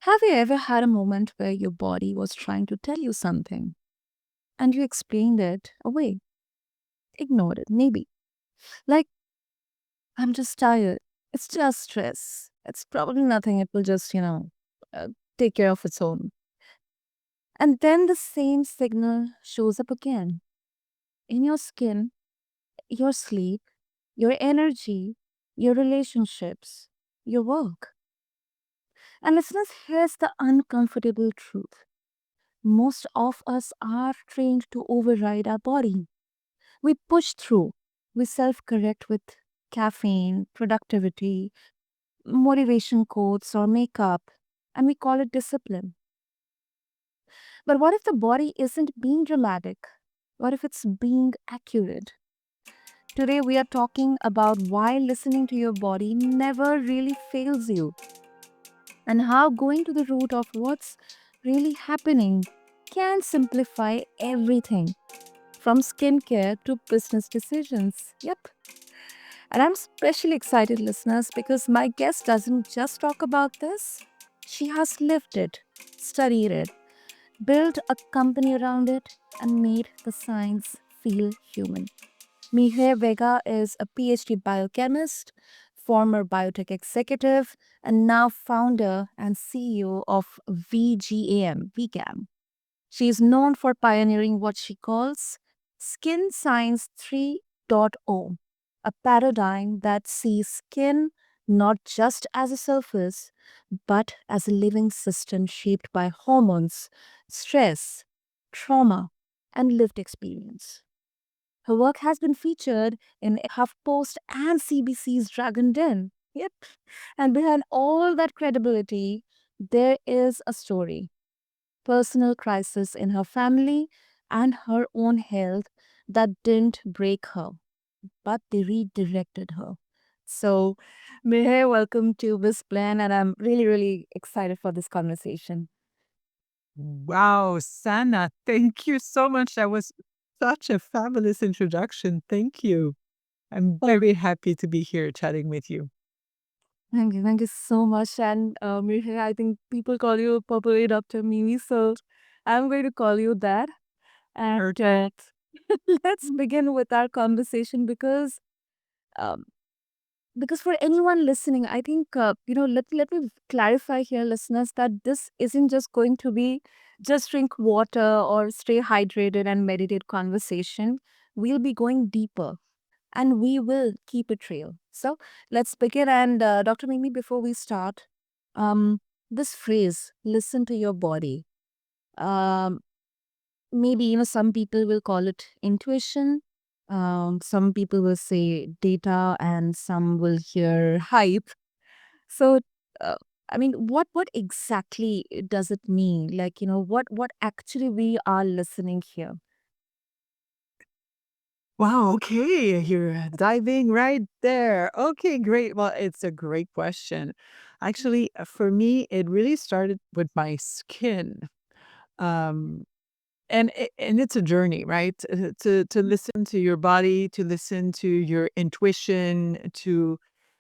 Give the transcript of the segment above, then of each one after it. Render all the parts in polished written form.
Have you ever had a moment where your body was trying to tell you something and you explained it away, ignored it, maybe? Like, I'm just tired. It's just stress. It's probably nothing. It will just, uh, take care of its own. And then the same signal shows up again in your skin, your sleep, your energy, your relationships, your work. And listeners, here's the uncomfortable truth. Most of us are trained to override our body. We push through, we self correct with caffeine, productivity, motivation quotes, or makeup, and we call it discipline. But what if the body isn't being dramatic? What if it's being accurate? Today, we are talking about why listening to your body never really fails you and how going to the root of what's really happening can simplify everything from skincare to business decisions. Yep. And I'm especially excited, listeners, because my guest doesn't just talk about this. She has lived it, studied it, built a company around it, and made the science feel human. Mireille Vega is a PhD biochemist, former biotech executive, and now founder and CEO of VGAM. She is known for pioneering what she calls Skin Science 3.0, a paradigm that sees skin not just as a surface, but as a living system shaped by hormones, stress, trauma, and lived experience. Her work has been featured in HuffPost and CBC's Dragon Den. Yep. And behind all that credibility, there is a story, personal crisis in her family, and her own health that didn't break her, but they redirected her. So, Meher, welcome to BizBlend, and I'm really, really excited for this conversation. Wow, Sana, thank you so much. That was such a fabulous introduction. Thank you. I'm very happy to be here chatting with you. Thank you so much. And Meher, I think people call you popularly Dr. Mimi, so I'm going to call you that. And Perfect. let's begin with our conversation um, because for anyone listening, I think let me clarify here, listeners, that this isn't just going to be just drink water or stay hydrated and meditate conversation. We'll be going deeper and we will keep it real. So let's begin. And Dr. Mimi, before we start, um, this phrase, listen to your body. Um, Maybe, some people will call it intuition. Some people will say data, and some will hear hype. So, uh, I mean, what exactly does it mean? Like, what actually we are listening here? Wow, okay. You're diving right there. Okay, great. Well, it's a great question. Actually, for me, it really started with my skin. Um, and it's a journey, right? To listen to your body, to listen to your intuition, to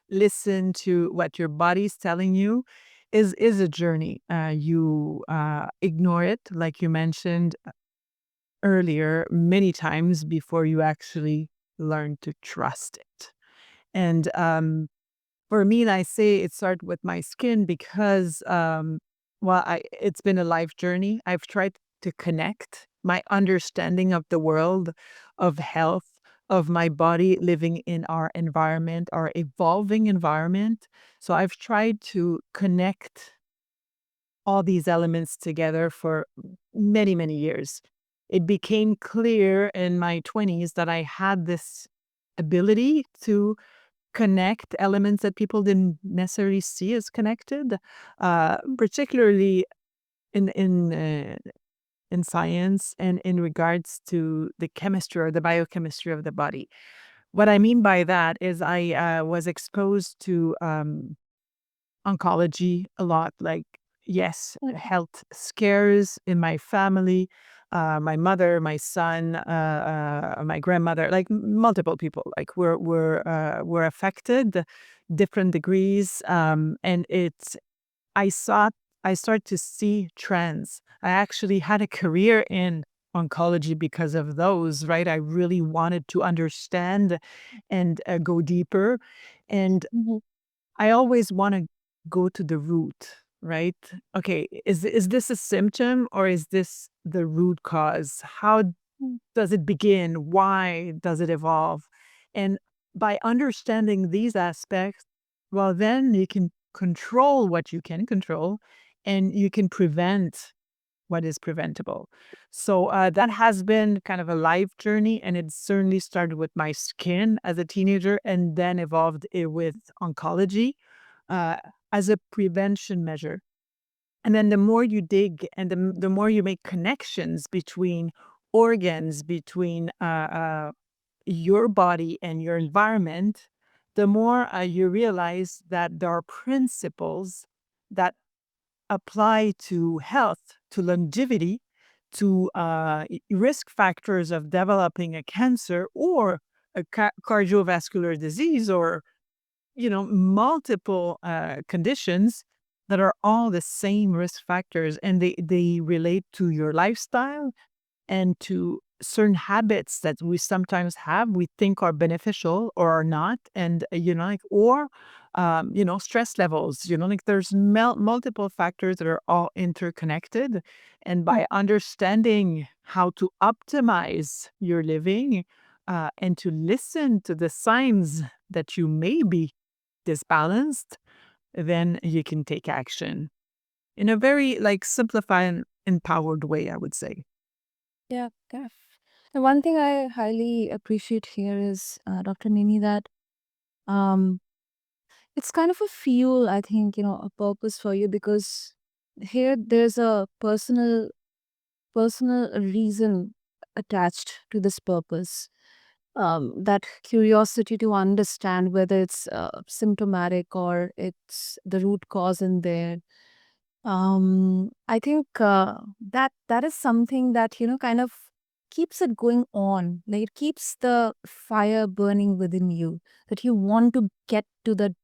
listen to what your body's telling you is a journey. You ignore it, like you mentioned earlier, many times before you actually learn to trust it. And for me, I say it started with my skin because, it's been a life journey. I've tried to connect my understanding of the world, of health, of my body living in our environment, our evolving environment. So I've tried to connect all these elements together for many, many years. It became clear in my 20s that I had this ability to connect elements that people didn't necessarily see as connected, particularly in in uh, in science and in regards to the chemistry or the biochemistry of the body. What I mean by that is I was exposed to oncology a lot. Like, yes, health scares in my family. My mother, my son, my grandmother, like multiple people, like were affected, different degrees. And it's I saw I start to see trends. I actually had a career in oncology because of those, right? I really wanted to understand and go deeper. And Mhm. I always want to go to the root, right? Okay, is this a symptom or is this the root cause? How Mm. does it begin? Why does it evolve? And by understanding these aspects, well, then you can control what you can control and you can prevent what is preventable. So that has been kind of a life journey. And it certainly started with my skin as a teenager and then evolved with oncology uh, as a prevention measure. And then the more you dig and the more you make connections between organs, between your body and your environment, the more you realize that there are principles that apply to health, to longevity, to risk factors of developing a cancer or a cardiovascular disease or multiple conditions that are all the same risk factors and they relate to your lifestyle and to certain habits that we sometimes have we think are beneficial or are not and like or stress levels like there's multiple factors that are all interconnected and Mm. by understanding how to optimize your living and to listen to the signs that you may be disbalanced, then you can take action in a very like simplified and empowered way, I would say. Yeah, def. The one thing I highly appreciate here is, Dr. Mimi, that um, it's kind of a fuel, I think, a purpose for you because here there's a personal reason attached to this purpose. That curiosity to understand whether it's symptomatic or it's the root cause in there. I think that is something that kind of keeps it going on. Like it keeps the fire burning within you that you want to get to the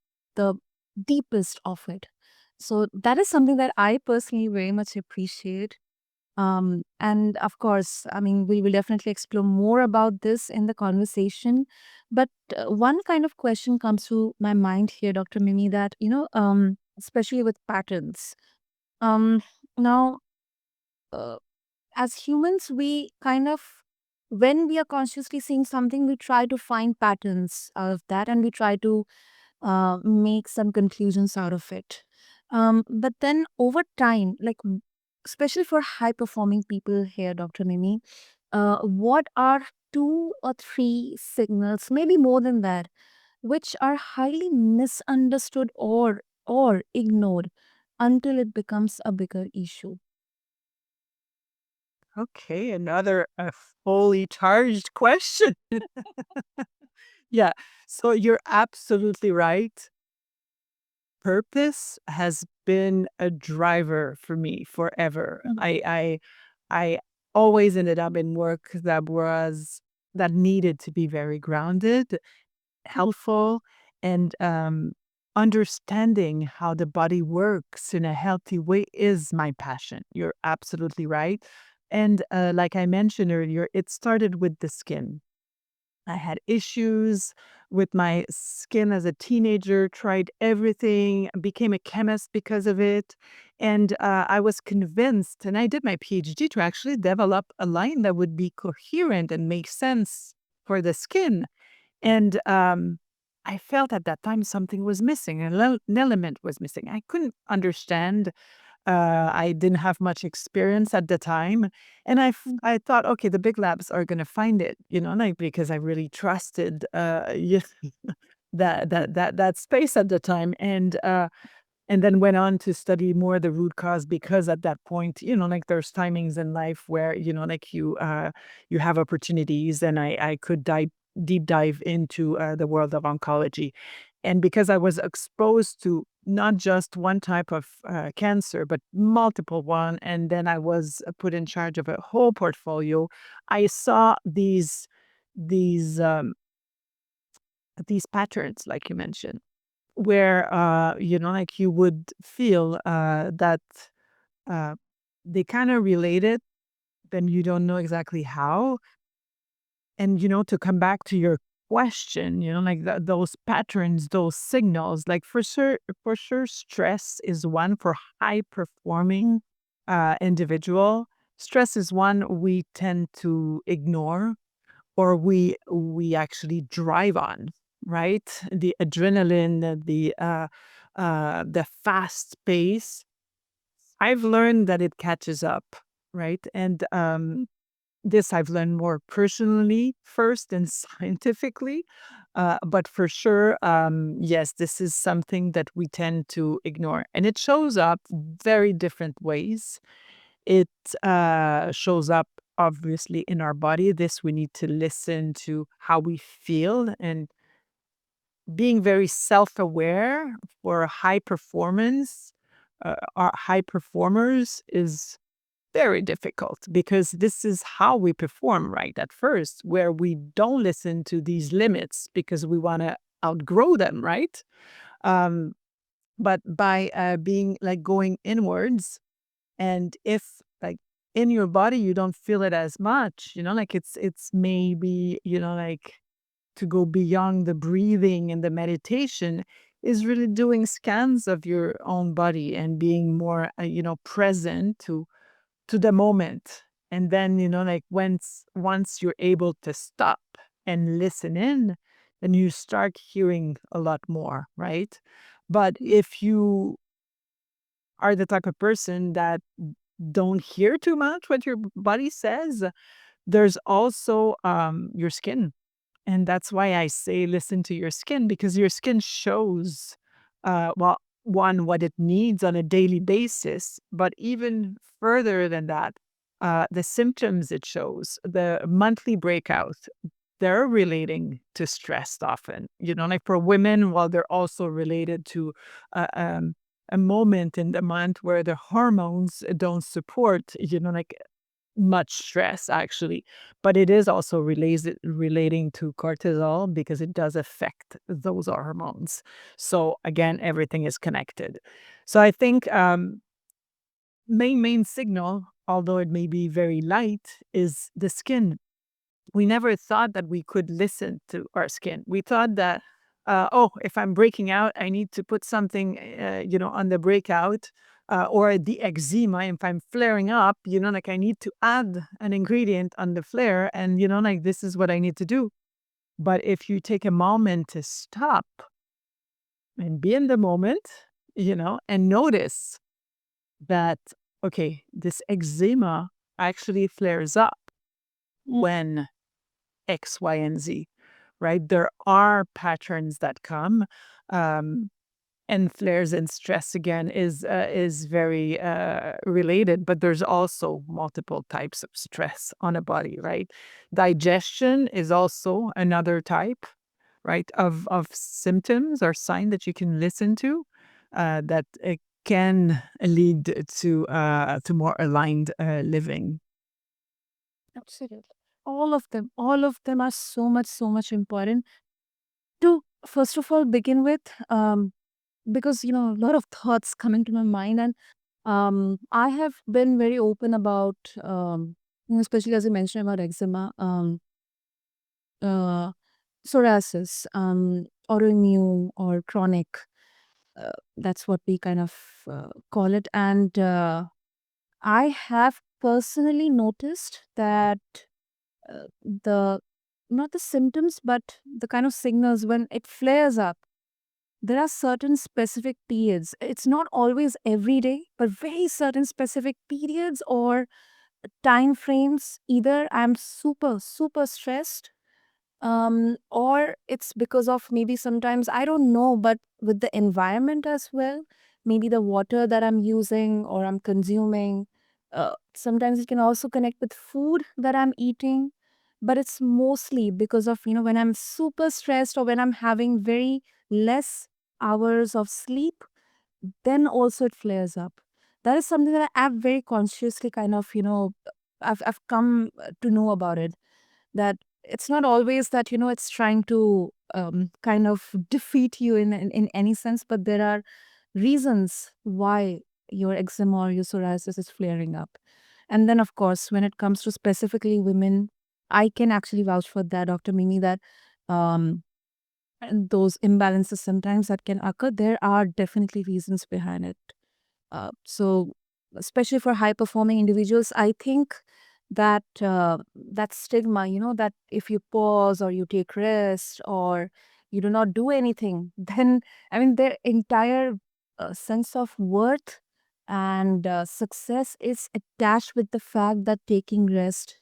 deepest of it. So that is something that I personally very much appreciate. And of course, I mean, we will definitely explore more about this in the conversation. But one kind of question comes to my mind here, Dr. Mimi, that especially with patterns. Um, now, uh, as humans, we kind of, when we are consciously seeing something, we try to find patterns out of that and we try to make some conclusions out of it. But then over time, like especially for high performing people here, Dr. Mimi, what are two or three signals, maybe more than that, which are highly misunderstood or ignored until it becomes a bigger issue? Okay, another fully charged question. Yeah, so you're absolutely right. Purpose has been a driver for me forever. Mm. I always ended up in work that needed to be very grounded, helpful, and understanding how the body works in a healthy way is my passion. You're absolutely right. And like I mentioned earlier, it started with the skin. I had issues with my skin as a teenager, tried everything, became a chemist because of it. And I was convinced, and I did my PhD to actually develop a line that would be coherent and make sense for the skin. And I felt at that time something was missing, an element was missing. I couldn't understand I didn't have much experience at the time, and Mm. I thought, okay, the big labs are gonna find it, like because I really trusted that space at the time, and then went on to study more the root cause because at that point, like there's timings in life where like you have opportunities, and I could dive deep dive into the world of oncology. And because I was exposed to not just one type of cancer, but multiple one, and then I was put in charge of a whole portfolio, I saw these these patterns, like you mentioned, where like you would feel that. uh, they kind of related, then you don't know exactly how. And, to come back to your question, like those patterns, those signals, like for sure, stress is one for high performing individual. Stress is one we tend to ignore, or we actually drive on, right? The adrenaline, the fast pace. I've learned that it catches up, right? And this I've learned more personally first than scientifically. But for sure, yes, this is something that we tend to ignore. And it shows up very different ways. It shows up obviously in our body. This we need to listen to how we feel, and being very self aware for high performance, our high performers is very difficult, because this is how we perform right at first, where we don't listen to these limits because we want to outgrow them, right? Um, but by being like going inwards, and if like in your body you don't feel it as much, like it's maybe, like to go beyond the breathing and the meditation is really doing scans of your own body and being more, present to the moment. And then, like once you're able to stop and listen in, then you start hearing a lot more, right? But if you are the type of person that don't hear too much what your body says, there's also your skin. And that's why I say listen to your skin, because your skin shows, well, one, what it needs on a daily basis, but even further than that, the symptoms it shows, the monthly breakout, they're relating to stress often. Like for women, well, they're also related to uh, um, a moment in the month where the hormones don't support, like much stress actually, but it is also relating to cortisol, because it does affect those hormones. So again, everything is connected. So I think main signal, although it may be very light, is the skin. We never thought that we could listen to our skin. We thought that, oh, if I'm breaking out, I need to put something, on the breakout, or the eczema. If I'm flaring up, like I need to add an ingredient on the flare, and like this is what I need to do. But if you take a moment to stop and be in the moment, and notice that, okay, this eczema actually flares up when X, Y, and Z, right? There are patterns that come, um, and flares and stress again is very related, but there's also multiple types of stress on a body, right? Digestion is also another type, right, of symptoms or sign that you can listen to, that can lead to more aligned living. Absolutely. All of them are so much important to, first of all, begin with, because, a lot of thoughts coming to my mind. And I have been very open about, especially as you mentioned about eczema, uh, psoriasis, autoimmune or chronic. That's what we kind of call it. And I have personally noticed that the not the symptoms, but the kind of signals when it flares up, there are certain specific periods. It's not always every day, but very certain specific periods or time frames. Either I'm super stressed, or it's because of, maybe sometimes, I don't know, but with the environment as well, maybe the water that I'm using or I'm consuming. Sometimes it can also connect with food that I'm eating, but it's mostly because of, when I'm super stressed or when I'm having very less hours of sleep, then also it flares up. That is something that I've very consciously kind of, I've come to know about it, that it's not always that, it's trying to kind of defeat you in any sense, but there are reasons why your eczema or your psoriasis is flaring up. And then, of course, when it comes to specifically women, I can actually vouch for that, Dr. Mimi, that um, and those imbalances sometimes that can occur, there are definitely reasons behind it. So, especially for high performing individuals, I think that that stigma, that if you pause or you take rest or you do not do anything, then I mean their entire sense of worth and success is attached with the fact that taking rest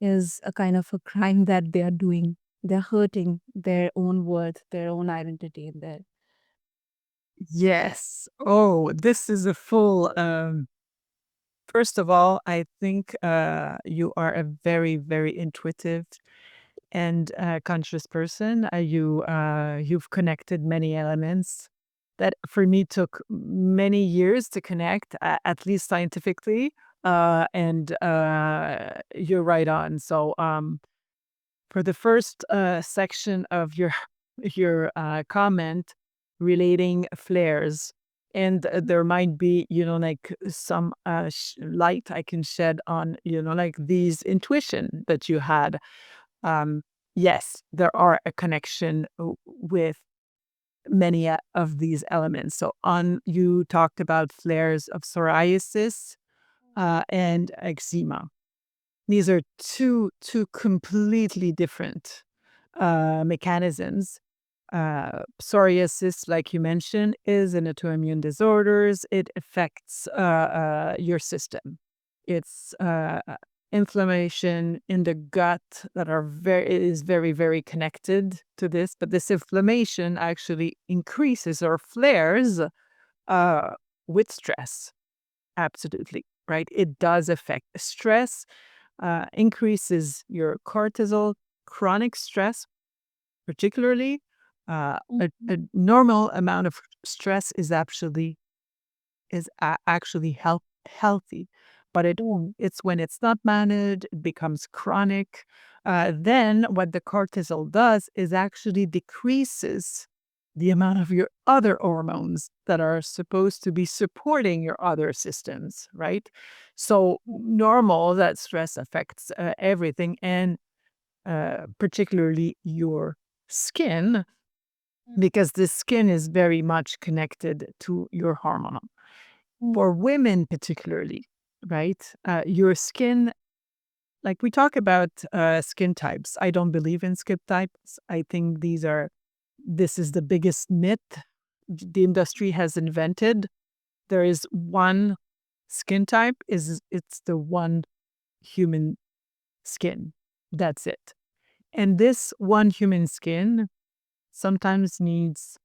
is a kind of a crime that they are doing. They're hurting their own worth, their own identity in there. Yes. Oh, this is a full. First of all, I think you are a very, very intuitive and conscious person. You've connected many elements that for me took many years to connect, at least scientifically. And you're right on. So for the first section of your your comment relating flares, and there might be like some light I can shed on like these intuition that you had. um yes, there are a connection with many of these elements. So on you talked about flares of psoriasis and eczema. These are two completely different mechanisms. Psoriasis, like you mentioned, is an autoimmune disorders. It affects your system. It's inflammation in the gut that are is very, very connected to this. But this inflammation actually increases or flares uh, with stress. Absolutely, right? It does affect stress, increases your cortisol. Chronic stress, particularly, a normal amount of stress is actually healthy, but it's when it's not managed, it becomes chronic. Then what the cortisol does is actually decreases the amount of your other hormones that are supposed to be supporting your other systems, right? So normal that stress affects everything, and particularly your skin, because the skin is very much connected to your hormone. For women, particularly, right? Your skin, like we talk about skin types. I don't believe in skin types. I think this is the biggest myth the industry has invented. There is one skin type, it's the one human skin. That's it. And this one human skin sometimes needs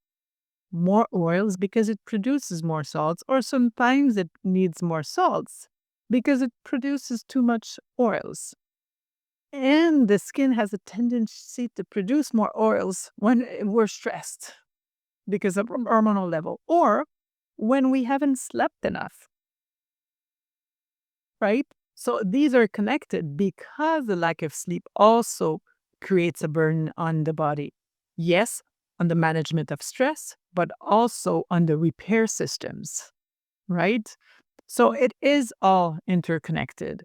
more oils because it produces more salts, or sometimes it needs more salts because it produces too much oils. And the skin has a tendency to produce more oils when we're stressed because of hormonal level, or when we haven't slept enough, right? So these are connected because the lack of sleep also creates a burden on the body. Yes, on the management of stress, but also on the repair systems, right? So it is all interconnected.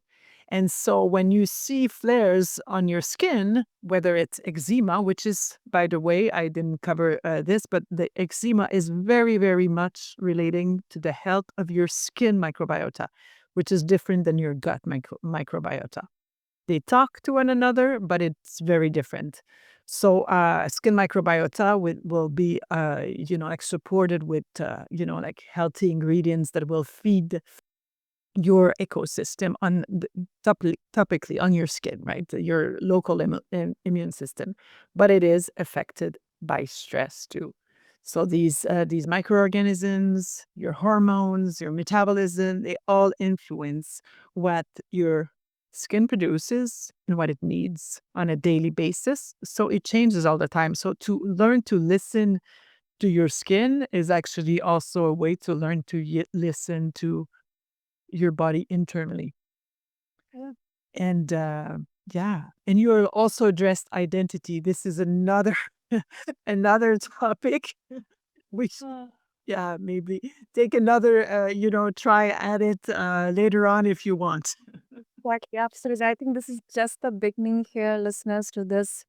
And so when you see flares on your skin, whether it's eczema, which is, by the way, I didn't cover this, but the eczema is very, very much relating to the health of your skin microbiota, which is different than your gut microbiota. They talk to one another, but it's very different. So skin microbiota will be, like supported with, like healthy ingredients that will feed your ecosystem on topically on your skin, right? Your local immune system, but it is affected by stress too. So these microorganisms, your hormones, your metabolism, they all influence what your skin produces and what it needs on a daily basis. So it changes all the time. So to learn to listen to your skin is actually also a way to learn to listen to your body internally. Yeah. And yeah, and you also addressed identity. This is another another topic which Yeah, maybe take another, try at it later on if you want. Exactly, absolutely. I think this is just the beginning here, listeners, to this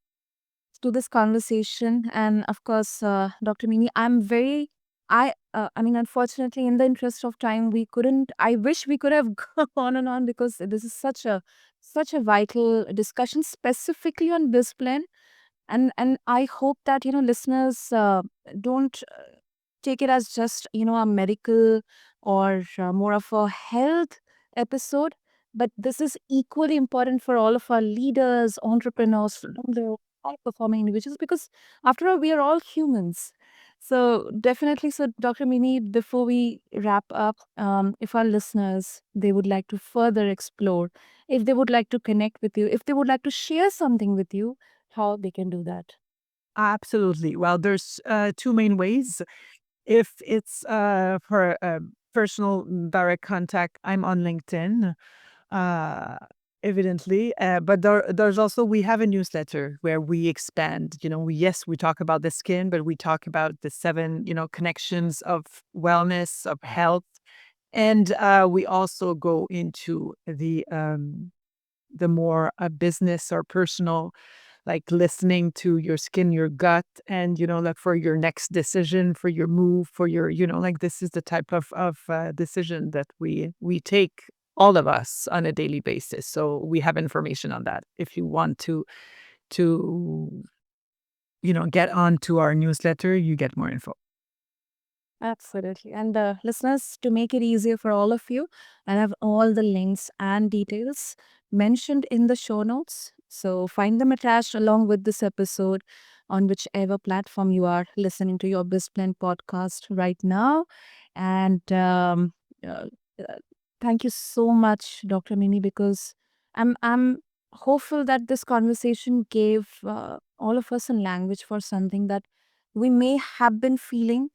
conversation. And of course, Dr. Mimi, I mean, unfortunately, in the interest of time, we couldn't. I wish we could have gone on and on because this is such a vital discussion, specifically on this plan. And I hope that listeners don't take it as just a medical or more of a health episode, but this is equally important for all of our leaders, entrepreneurs, the high performing individuals, because after all we are all humans. So definitely, so Dr. Mini, before we wrap up, if our listeners, they would like to further explore, if they would like to connect with you, if they would like to share something with you, how they can do that. Absolutely. Well, there's two main ways. If it's for personal direct contact, I'm on LinkedIn, uh, evidently. But there's also, we have a newsletter where we expand. Yes, we talk about the skin, but we talk about the seven, connections of wellness, of health. And we also go into the more business or personal, like listening to your skin, your gut, and like for your next decision, for your move, for your, like this is the type of decision that we take, all of us, on a daily basis. So we have information on that. If you want to get onto our newsletter, you get more info. Absolutely. And listeners, to make it easier for all of you, I have all the links and details mentioned in the show notes. So find them attached along with this episode on whichever platform you are listening to your BizPlan podcast right now. And uh, uh, thank you so much, Dr. Mini, because I'm hopeful that this conversation gave all of us a language for something that we may have been feeling,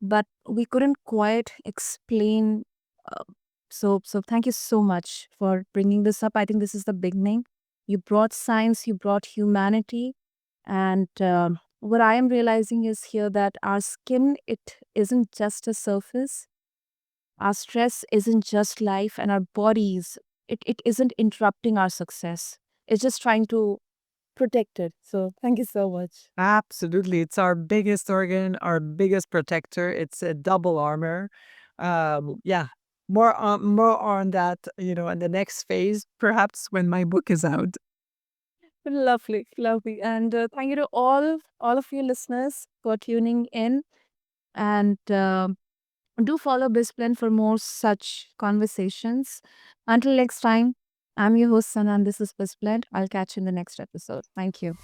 but we couldn't quite explain. Uh, so thank you so much for bringing this up. I think this is the beginning. You brought science, you brought humanity, and what I am realizing is here that our skin, it isn't just a surface. Our stress isn't just life, and our bodies, it isn't interrupting our success. It's just trying to protect it. So thank you so much. Absolutely. It's our biggest organ, our biggest protector. It's a double armor. Yeah. More on that, in the next phase, perhaps when my book is out. Lovely, lovely. And thank you to all of you listeners for tuning in. And do follow BizPlan for more such conversations. Until next time, I'm your host, Sana, and this is BizPlan. I'll catch you in the next episode. Thank you.